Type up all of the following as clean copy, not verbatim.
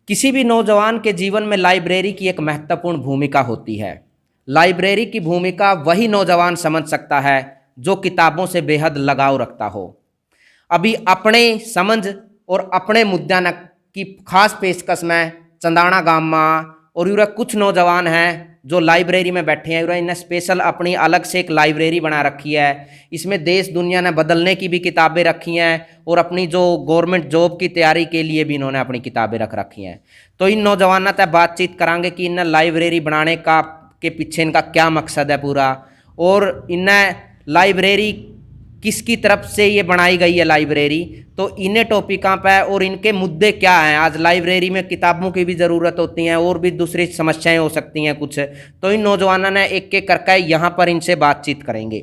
किसी भी नौजवान के जीवन में लाइब्रेरी की एक महत्वपूर्ण भूमिका होती है। लाइब्रेरी की भूमिका वही नौजवान समझ सकता है जो किताबों से बेहद लगाव रखता हो। अभी अपने समझ और अपने मुद्दा न की खास पेशकश में चंदाना गांव में और यूरा कुछ नौजवान हैं जो लाइब्रेरी में बैठे हैं। यूरा इन्हें स्पेशल अपनी अलग से एक लाइब्रेरी बना रखी है। इसमें देश दुनिया ने बदलने की भी किताबें रखी हैं और अपनी जो गवर्नमेंट जॉब की तैयारी के लिए भी इन्होंने अपनी किताबें रख रखी हैं। तो इन नौजवानों से बातचीत करांगे कि इन्हें लाइब्रेरी बनाने का के पीछे इनका क्या मकसद है पूरा, और इन्हें लाइब्रेरी किसकी तरफ से ये बनाई गई है लाइब्रेरी, तो इन्हें टॉपिकों पर और इनके मुद्दे क्या हैं। आज लाइब्रेरी में किताबों की भी ज़रूरत होती हैं और भी दूसरी समस्याएं हो सकती हैं कुछ, तो इन नौजवानों ने एक एक करके यहाँ पर इनसे बातचीत करेंगे।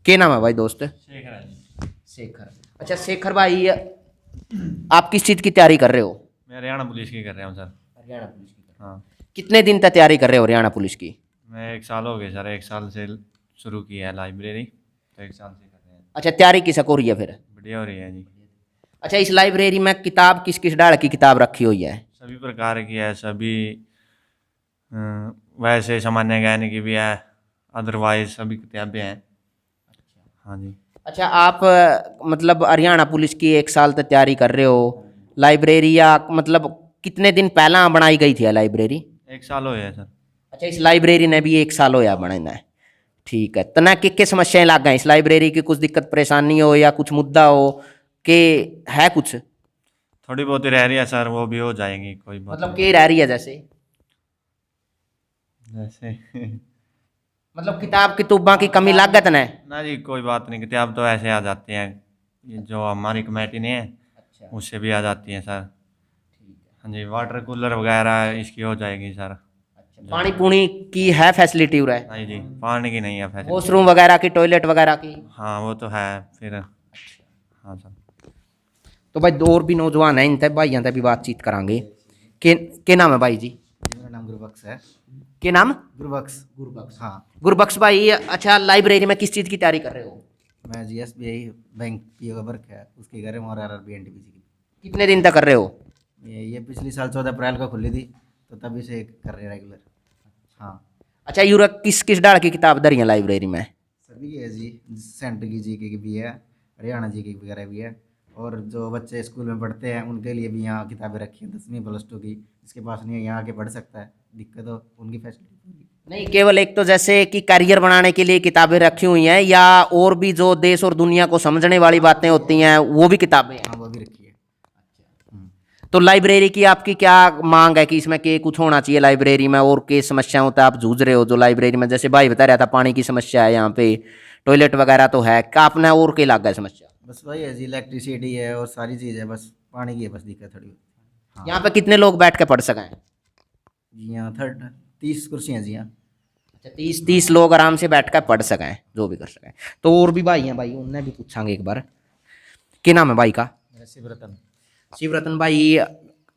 क्या नाम है भाई दोस्त? शेखर। शेखर। अच्छा शेखर भाई, आप किस चीज़ की तैयारी कर रहे हो? मैं हरियाणा पुलिस की कर रहा हूँ सर। हरियाणा पुलिस की? हाँ। कितने दिन तक तैयारी कर रहे हो हरियाणा पुलिस की? मैं 1 साल हो गए सर, 1 साल से शुरू की है लाइब्रेरी, तो 1 साल से कर रहे हैं। अच्छा, तैयारी किस हो रही है फिर? बढ़िया हो रही है जी। अच्छा, इस लाइब्रेरी में किताब किस किस डाल की किताब रखी हुई है? सभी प्रकार की है, सभी वैसे सामान्य ज्ञान की भी है, अदरवाइज सभी किताबें हैं। हाँ जी। अच्छा, आप मतलब हरियाणा पुलिस की 1 साल तक तैयारी कर रहे हो, लाइब्रेरी या मतलब कितने दिन पहला बनाई गई थी लाइब्रेरी? 1 साल हो गया सर। अच्छा, इस लाइब्रेरी ने भी 1 साल होया बनाना है। ठीक है, तना के समस्याएं लग गए इस लाइब्रेरी की? कुछ दिक्कत परेशानी हो या कुछ मुद्दा हो कि है कुछ? थोड़ी बहुत ही रह रही है सर, वो भी हो जाएंगी, कोई बात मतलब के रह रही है जैसे जैसे मतलब किताब कितुबा की कमी लागत न? ना जी, कोई बात नहीं, किताब तो ऐसे आ जाती हैं, ये जो हमारी कमेटी नहीं है अच्छा, उससे भी आ जाती हैं सर। ठीक है। हाँ जी, वाटर कूलर वगैरह इसकी हो जाएगी सर। अच्छा, पानी पूनी की है फैसिलिटी हो रहा है? नहीं जी, पानी की नहीं है फैसिलिटी। वॉशरूम वगैरह की, टॉयलेट वगैरह की? हाँ वो तो है फिर। हाँ सर। तो भाई और भी नौजवान हैं, इनसे भाइयों से भी बातचीत करांगे। के नाम है भाई जी? मेरा नाम गुरबख्श है। के नाम? गुरबख्श। गुरबख्श, हाँ। गुरबख्श भाई, अच्छा लाइब्रेरी में किस चीज़ की तैयारी कर रहे हो? मैं GSBI बैंक पीओ का वर्क है उसकी कर रहा हूँ, और RRB NTPC की। कितने दिन तक कर रहे हो? ये पिछली साल 14 अप्रैल को खुली थी, तो तभी से कर रहे हैं रेगुलर। हाँ। अच्छा, यूरा किस किस डाल की किताब धरी है लाइब्रेरी में? सभी की है जी, सेंटर की GK की भी है, हरियाणा GK वगैरह भी है, और जो बच्चे स्कूल में पढ़ते हैं उनके लिए भी यहाँ किताबें रखी हैं 10वीं +2 की। जिसके पास नहीं है यहाँ आके पढ़ सकता है, दिक्कत हो उनकी फैसिलिटी नहीं, केवल एक तो जैसे कि करियर बनाने के लिए किताबें रखी हुई हैं, या और भी जो देश और दुनिया को समझने वाली बातें होती हैं वो भी किताबें हैं? हाँ, वो भी रखी है। तो लाइब्रेरी की आपकी क्या मांग है कि इसमें के कुछ होना चाहिए लाइब्रेरी में, और के समस्याओं तो आप जूझ रहे हो जो लाइब्रेरी में? जैसे भाई बता रहा था पानी की समस्या है यहाँ पे, टॉयलेट वगैरह तो है, क्या आपने और के लग गया समस्या? बस वही है जी, इलेक्ट्रिसिटी है और सारी चीज़ है, बस पानी की है बस दिक्कत थोड़ी। हाँ। यहाँ पे कितने लोग बैठ के पढ़ सकें? जी हाँ, 30 कुर्सियाँ जी हाँ। अच्छा, 30 लोग आराम से बैठ कर पढ़ सकें, जो भी कर सकें। तो और भी भाई हैं भाई, उनने भी पूछांगे एक बार। क्या नाम है भाई का? मेरा शिवरतन। शिवरतन भाई,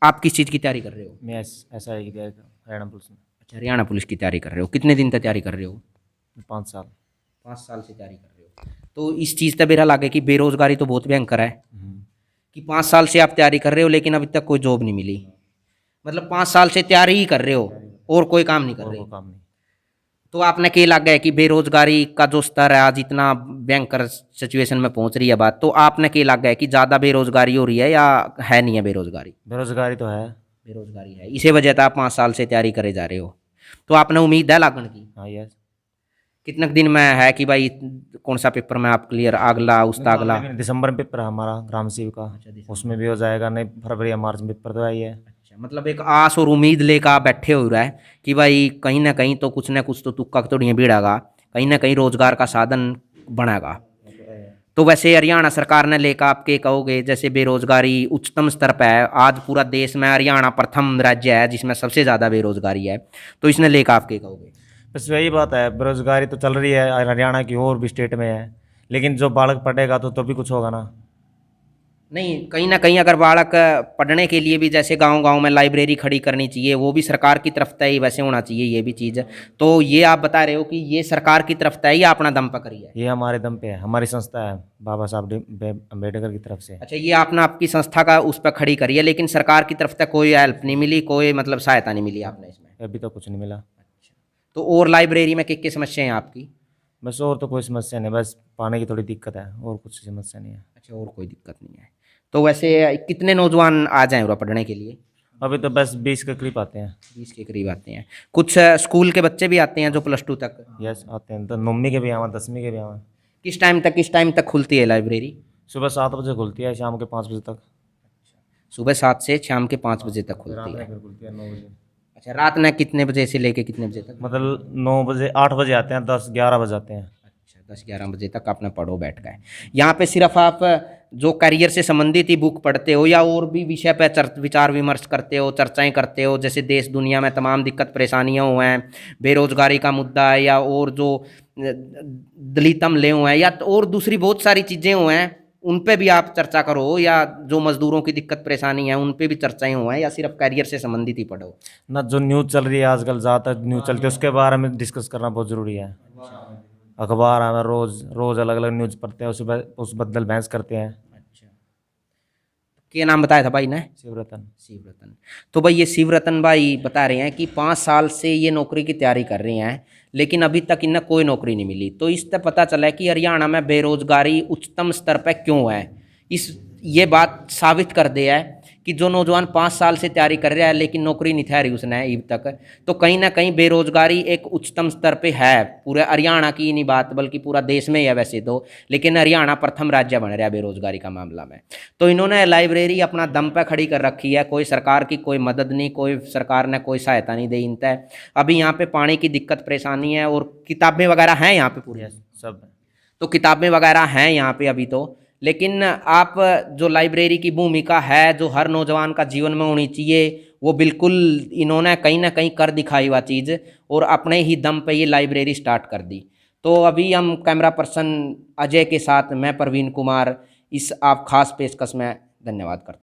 आप किस चीज़ की तैयारी कर रहे हो? मैं SI की तैयारी कर रहा हूँ हरियाणा पुलिस में। अच्छा, हरियाणा पुलिस की तैयारी कर रहे हो। कितने दिन तक तैयारी कर रहे हो? 5 साल। 5 साल से तैयारी कर रहे हो। तो इस चीज़ तक मेरा लगे कि बेरोजगारी तो बहुत भयंकर है कि 5 साल से आप तैयारी कर रहे हो लेकिन अभी तक कोई जॉब नहीं मिली। मतलब 5 साल से तैयारी ही कर रहे हो और कोई काम नहीं कर और रहे। वो काम नहीं। तो आपने क्या लग गया कि बेरोजगारी का जो स्तर है आज इतना भयंकर सिचुएशन में पहुंच रही है बात, तो आपने क्या लग गया कि ज़्यादा बेरोजगारी हो रही है या है नहीं है बेरोजगारी? बेरोजगारी तो है। बेरोजगारी है, इसी वजह से आप 5 साल से तैयारी करे जा रहे हो। तो आपने उम्मीद है लागण की? हाँ यस। कितने दिन में है कि भाई कौन सा पेपर में आप क्लियर, अगला उसका अगला? दिसंबर में पेपर है हमारा ग्राम सेवक का, उसमें भी हो जाएगा। नहीं, फरवरी या मार्च में पेपर तो आई है। अच्छा, मतलब एक आस और उम्मीद लेकर आप बैठे हो रहा है कि भाई कहीं ना कहीं तो कुछ ना कुछ तो तुक्का तो नहीं भिड़ेगा, कहीं ना कहीं रोजगार का साधन बनेगा। तो वैसे हरियाणा सरकार ने लेकर आप क्या कहोगे? जैसे बेरोजगारी उच्चतम स्तर पर है, आज पूरा देश में हरियाणा प्रथम राज्य है जिसमें सबसे ज़्यादा बेरोजगारी है, तो इसने लेकर आप क्या कहोगे? बस वही बात है, बेरोजगारी तो चल रही है हरियाणा की और भी स्टेट में है, लेकिन जो बालक पढ़ेगा तो भी कुछ होगा ना। नहीं, कहीं ना कहीं अगर बालक पढ़ने के लिए भी जैसे गांव-गांव में लाइब्रेरी खड़ी करनी चाहिए, वो भी सरकार की तरफ तय वैसे होना चाहिए ये भी चीज़। तो ये आप बता रहे हो कि ये सरकार की तरफ तय या अपना दम पर करी है? ये हमारे दम पे है, हमारी संस्था है बाबा साहब अम्बेडकर की तरफ से। अच्छा, ये आपने आपकी संस्था का उस पर खड़ी करी है, लेकिन सरकार की तरफ से कोई हेल्प नहीं मिली, कोई मतलब सहायता नहीं मिली आपने इसमें? अभी तो कुछ नहीं मिला। अच्छा, तो और लाइब्रेरी में क्या समस्या है आपकी? बस और तो कोई समस्या नहीं, बस पानी की थोड़ी दिक्कत है, और कुछ समस्या नहीं है। अच्छा, और कोई दिक्कत नहीं है। तो वैसे कितने नौजवान आ जाएँ उरा पढ़ने के लिए? अभी तो बस 20 के करीब आते हैं। 20 के करीब आते हैं। कुछ स्कूल के बच्चे भी आते हैं जो +2 तक? यस, आते हैं। तो 9वीं के भी आवा, 10वीं के भी आवा। किस टाइम तक खुलती है लाइब्रेरी? सुबह 7 बजे खुलती है, शाम के 5 बजे तक। सुबह 7 से शाम के 5 बजे तक रात खुलती में है। फिर खुलती है 9 बजे। अच्छा, रात में कितने बजे से लेके कितने बजे तक? मतलब 9 बजे, 8 बजे आते हैं, 10-11 बजे आते हैं। अच्छा, 10-11 बजे तक आपने पढ़ो बैठ गए। यहाँ पे सिर्फ आप जो करियर से संबंधित ही बुक पढ़ते हो या और भी विषय पर विचार विमर्श करते हो, चर्चाएं करते हो, जैसे देश दुनिया में तमाम दिक्कत परेशानियां हुए हैं, बेरोजगारी का मुद्दा है, या और जो दलित हमले हुए हैं, या और दूसरी बहुत सारी चीज़ें हुए हैं, उन पे भी आप चर्चा करो, या जो मजदूरों की दिक्कत परेशानी है उन पे भी चर्चाएं हुए हैं, या सिर्फ करियर से संबंधित ही पढ़ो? ना, जो न्यूज़ चल रही है आजकल, ज़्यादातर न्यूज़ चलती है, उसके बारे में डिस्कस करना बहुत ज़रूरी है। अखबार हमें रोज़ रोज़ अलग अलग न्यूज़ पढ़ते हैं, उस बदल बहस करते हैं। अच्छा, क्या नाम बताया था भाई ने? शिवरतन। शिवरतन। तो भाई ये शिवरतन भाई बता रहे हैं कि 5 साल से ये नौकरी की तैयारी कर रहे हैं, लेकिन अभी तक इन्हें कोई नौकरी नहीं मिली। तो इससे पता चला है कि हरियाणा में बेरोजगारी उच्चतम स्तर पर क्यों है। ये बात साबित कर दिया है कि जो नौजवान 5 साल से तैयारी कर रहा है लेकिन नौकरी नहीं ठहरी उसने अभी तक, तो कहीं ना कहीं बेरोजगारी एक उच्चतम स्तर पे है। पूरे हरियाणा की नहीं बात बल्कि पूरा देश में ही है वैसे तो, लेकिन हरियाणा प्रथम राज्य बन रहा है बेरोजगारी का मामला में। तो इन्होंने लाइब्रेरी अपना दम पे खड़ी कर रखी है, कोई सरकार की कोई मदद नहीं, कोई सरकार ने कोई सहायता नहीं दी इनता है। अभी यहाँ पे पानी की दिक्कत परेशानी है, और किताबें वगैरह हैं यहाँ पे पूरी? सब। तो किताबें वगैरह हैं यहाँ पे अभी तो, लेकिन आप जो लाइब्रेरी की भूमिका है जो हर नौजवान का जीवन में होनी चाहिए, वो बिल्कुल इन्होंने कहीं ना कहीं कर दिखाई हुआ चीज़, और अपने ही दम पे ये लाइब्रेरी स्टार्ट कर दी। तो अभी हम कैमरा पर्सन अजय के साथ मैं प्रवीण कुमार इस आप खास पेशकश में धन्यवाद करता हूँ।